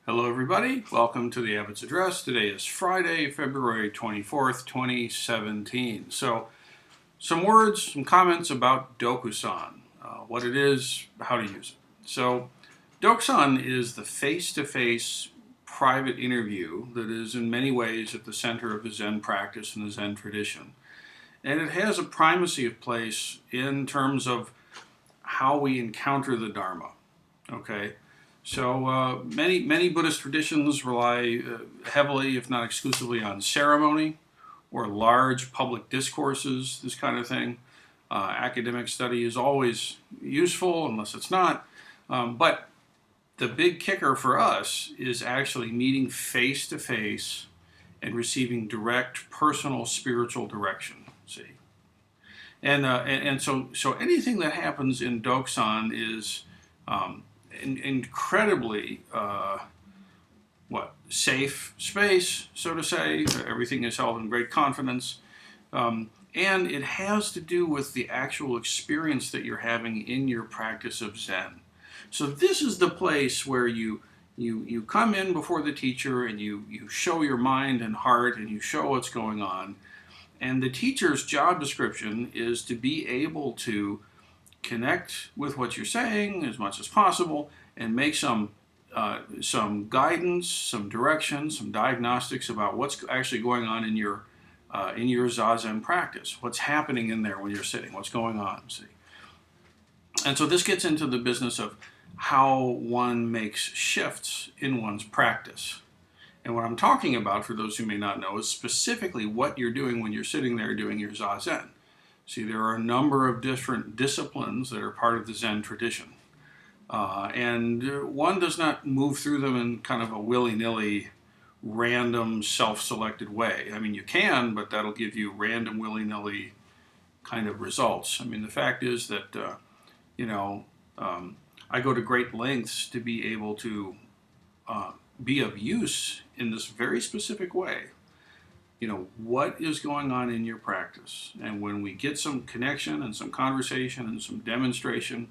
Hello everybody, welcome to the Abbots Address. Today is Friday, February 24th, 2017. So, some words, some comments about Dokusan, what it is, how to use it. So, Dokusan is the face-to-face private interview that is in many ways at the center of the Zen practice and the Zen tradition. And it has a primacy of place in terms of how we encounter the Dharma, okay? So many Buddhist traditions rely heavily, if not exclusively, on ceremony or large public discourses, this kind of thing. Academic study is always useful, unless it's not. But the big kicker for us is actually meeting face to face and receiving direct personal spiritual direction. See, and so anything that happens in Dokusan is incredibly safe space, so to say. Everything is held in great confidence, and it has to do with the actual experience that you're having in your practice of Zen. So this is the place where you come in before the teacher and you show your mind and heart and you show what's going on. And the teacher's job description is to be able to connect with what you're saying as much as possible and make some guidance, some direction, some diagnostics about what's actually going on in your Zazen practice. What's happening in there when you're sitting? What's going on? See, and so this gets into the business of how one makes shifts in one's practice. And what I'm talking about, for those who may not know, is specifically what you're doing when you're sitting there doing your Zazen. See, there are a number of different disciplines that are part of the Zen tradition. And one does not move through them in kind of a willy-nilly, random, self-selected way. I mean, you can, but that'll give you random, willy-nilly kind of results. I mean, the fact is that, I go to great lengths to be able to be of use in this very specific way. What is going on in your practice? And when we get some connection and some conversation and some demonstration,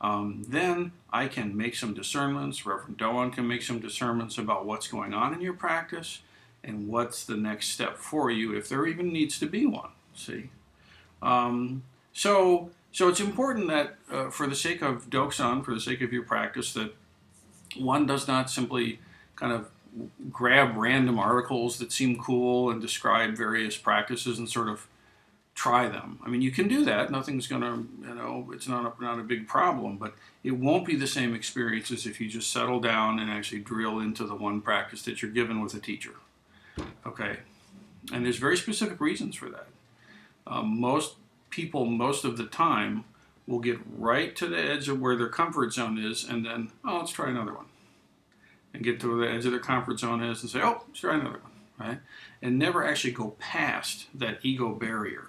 then I can make some discernments. Reverend Doan can make some discernments about what's going on in your practice and what's the next step for you, if there even needs to be one. See? So it's important that for the sake of Dokusan, for the sake of your practice, that one does not simply kind of grab random articles that seem cool and describe various practices and sort of try them. I mean, you can do that. Nothing's going to, it's not a big problem, but it won't be the same experience as if you just settle down and actually drill into the one practice that you're given with a teacher. Okay? And there's very specific reasons for that. Most people, most of the time, will get right to the edge of where their comfort zone is and then, let's try another one. And get to the edge of their comfort zone is and say, let's try another one, right? And never actually go past that ego barrier.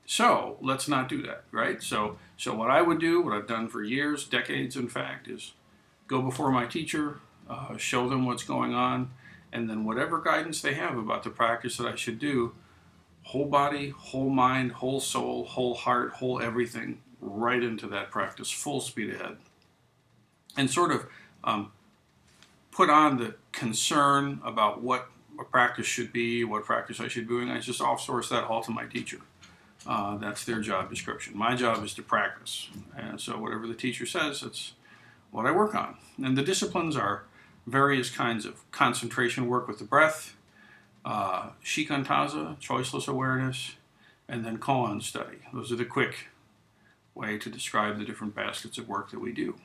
So let's not do that, right? So what I would do, what I've done for years, decades in fact, is go before my teacher, show them what's going on, and then whatever guidance they have about the practice that I should do, whole body, whole mind, whole soul, whole heart, whole everything, right into that practice, full speed ahead. And sort of put on the concern about what a practice should be, what practice I should be doing. I just outsource that all to my teacher. That's their job description. My job is to practice. And so whatever the teacher says, that's what I work on. And the disciplines are various kinds of concentration work with the breath, shikantaza, choiceless awareness, and then koan study. Those are the quick way to describe the different baskets of work that we do.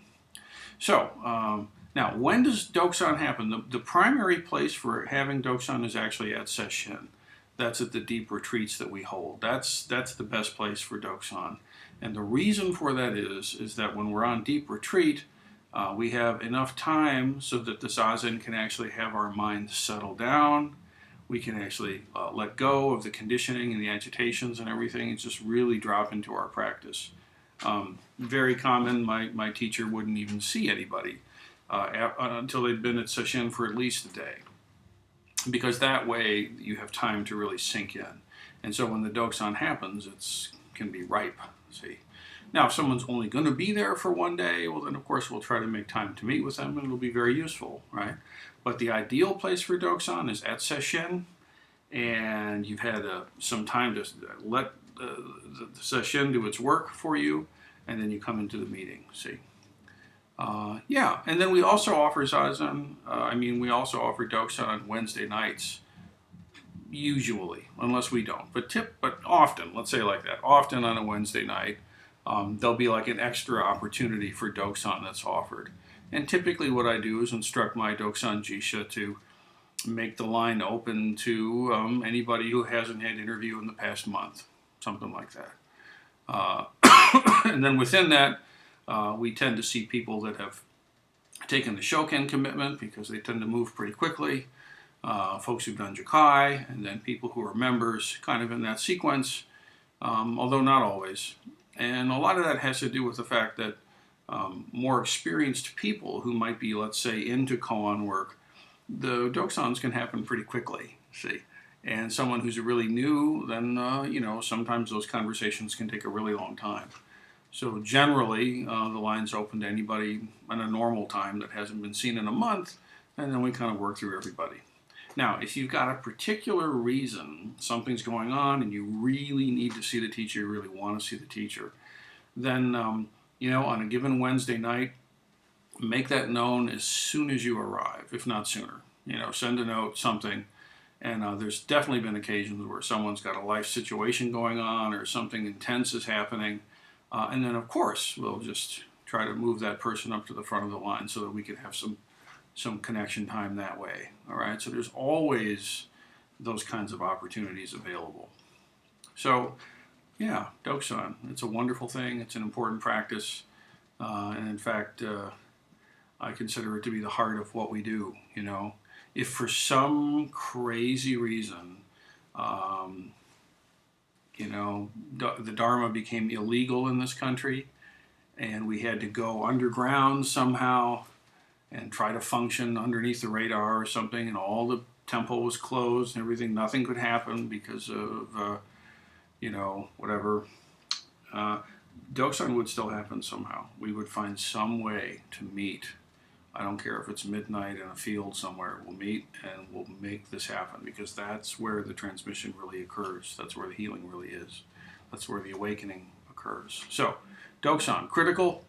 So, now, when does Dokusan happen? The primary place for having Dokusan is actually at Sesshin. That's at the deep retreats that we hold. That's the best place for Dokusan. And the reason for that is that when we're on deep retreat, we have enough time so that the Zazen can actually have our mind settle down. We can actually let go of the conditioning and the agitations and everything and just really drop into our practice. Very common, my teacher wouldn't even see anybody until they'd been at Sesshin for at least a day. Because that way you have time to really sink in. And so when the Dokusan happens, it can be ripe, see. Now, if someone's only going to be there for one day, well, then of course we'll try to make time to meet with them, and it'll be very useful, right? But the ideal place for Dokusan is at session, and you've had some time to let the session do its work for you, and then you come into the meeting. See, yeah, and then we also offer Zazen. We also offer Dokusan on Wednesday nights, usually, unless we don't. But often, let's say like that, often on a Wednesday night, there'll be like an extra opportunity for Dokusan that's offered. And typically, what I do is instruct my Dokusan Jisha to make the line open to anybody who hasn't had interview in the past month, something like that. And then within that, we tend to see people that have taken the Shoken commitment because they tend to move pretty quickly, folks who've done Jukai, and then people who are members, kind of in that sequence, although not always. And a lot of that has to do with the fact that more experienced people who might be, let's say, into koan work, the Dokusans can happen pretty quickly, see. And someone who's really new, then, sometimes those conversations can take a really long time. So generally, the line's open to anybody on a normal time that hasn't been seen in a month, and then we kind of work through everybody. Now, if you've got a particular reason, something's going on, and you really need to see the teacher, you really want to see the teacher, then, on a given Wednesday night, make that known as soon as you arrive, if not sooner. Send a note, something. And there's definitely been occasions where someone's got a life situation going on or something intense is happening. And then, of course, we'll just try to move that person up to the front of the line so that we can have some connection time that way. All right, so there's always those kinds of opportunities available. So, yeah, Dokusan, it's a wonderful thing. It's an important practice. And in fact, I consider it to be the heart of what we do, If for some crazy reason, the Dharma became illegal in this country and we had to go underground somehow and try to function underneath the radar or something, and all the temple was closed and everything, nothing could happen because of, whatever. Dokusan would still happen somehow. We would find some way to meet. I don't care if it's midnight in a field somewhere. We'll meet and we'll make this happen because that's where the transmission really occurs. That's where the healing really is. That's where the awakening occurs. So, Dokusan, critical.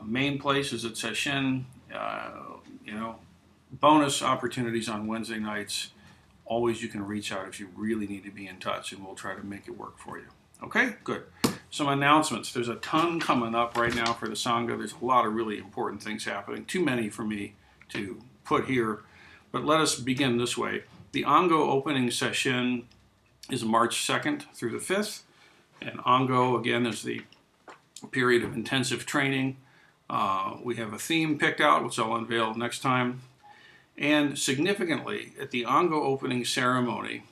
Main place is at Sesshin. Bonus opportunities on Wednesday nights. Always you can reach out if you really need to be in touch, and we'll try to make it work for you. Okay, good. Some announcements. There's a ton coming up right now for the Sangha. There's a lot of really important things happening. Too many for me to put here, but let us begin this way. The Ango Opening session is March 2nd through the 5th, and Ango, again, is the period of intensive training. We have a theme picked out, which I'll unveil next time. And significantly, at the Ango Opening ceremony,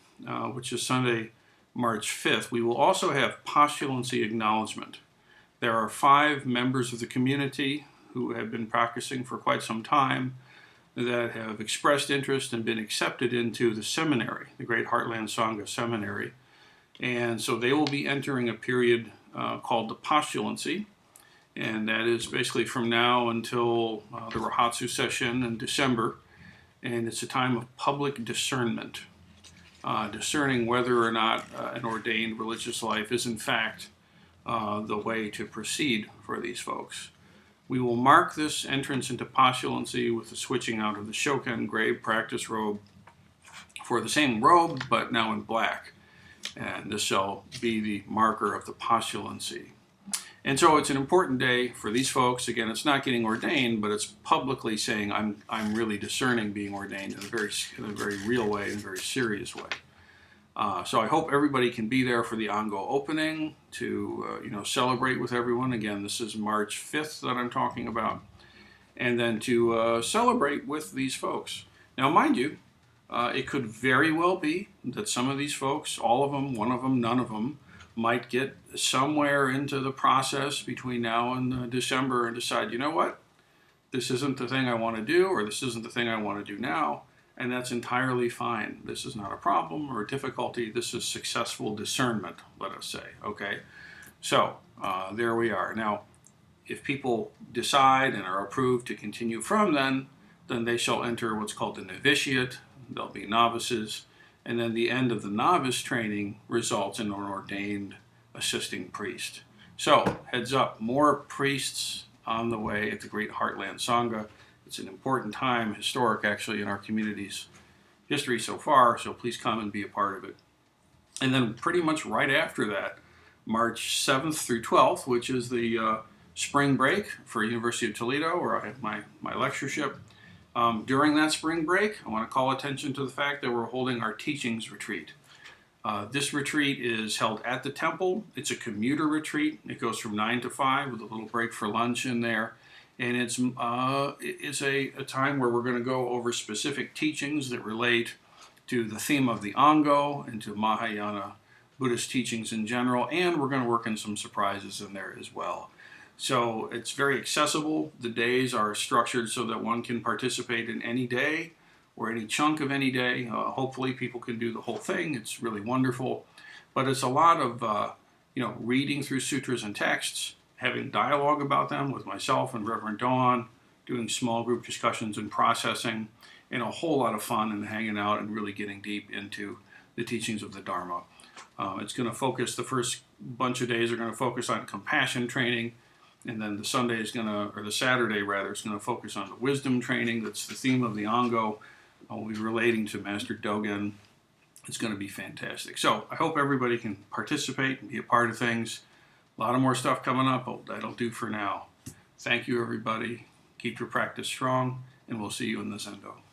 which is Sunday, March 5th, we will also have Postulancy Acknowledgement. There are 5 members of the community who have been practicing for quite some time that have expressed interest and been accepted into the seminary, the Great Heartland Sangha Seminary. And so they will be entering a period called the Postulancy, and that is basically from now until the Rahatsu session in December. And it's a time of public discernment. Discerning whether or not an ordained religious life is in fact the way to proceed for these folks. We will mark this entrance into postulancy with the switching out of the Shoken grave practice robe for the same robe, but now in black. And this shall be the marker of the postulancy. And so it's an important day for these folks. Again, it's not getting ordained, but it's publicly saying I'm really discerning being ordained in a very real way, in a very serious way. So I hope everybody can be there for the Ango Opening to celebrate with everyone. Again, this is March 5th that I'm talking about, and then to celebrate with these folks. Now, mind you, it could very well be that some of these folks, all of them, one of them, none of them, might get somewhere into the process between now and December and decide, you know what, this isn't the thing I want to do, or this isn't the thing I want to do now, and that's entirely fine. This is not a problem or a difficulty. This is successful discernment, let us say, okay? So there we are. Now, if people decide and are approved to continue from then they shall enter what's called the novitiate. They'll be novices. And then the end of the novice training results in an ordained assisting priest. So, heads up, more priests on the way at the Great Heartland Sangha. It's an important time, historic actually, in our community's history so far, so please come and be a part of it. And then pretty much right after that, March 7th through 12th, which is the spring break for University of Toledo, where I have my lectureship. During that spring break, I want to call attention to the fact that we're holding our teachings retreat. This retreat is held at the temple. It's a commuter retreat. It goes from 9 to 5 with a little break for lunch in there. And it's a time where we're going to go over specific teachings that relate to the theme of the Ango and to Mahayana Buddhist teachings in general. And we're going to work in some surprises in there as well. So it's very accessible. The days are structured so that one can participate in any day or any chunk of any day. Hopefully people can do the whole thing. It's really wonderful. But it's a lot of reading through sutras and texts, having dialogue about them with myself and Reverend Dawn, doing small group discussions and processing, and a whole lot of fun and hanging out and really getting deep into the teachings of the Dharma. It's going to focus, the first bunch of days are going to focus on compassion training. And then the Saturday is going to focus on the wisdom training. That's the theme of the Ango. We'll be relating to Master Dogen. It's going to be fantastic. So I hope everybody can participate and be a part of things. A lot of more stuff coming up, but that'll do for now. Thank you, everybody. Keep your practice strong, and we'll see you in the Zendo.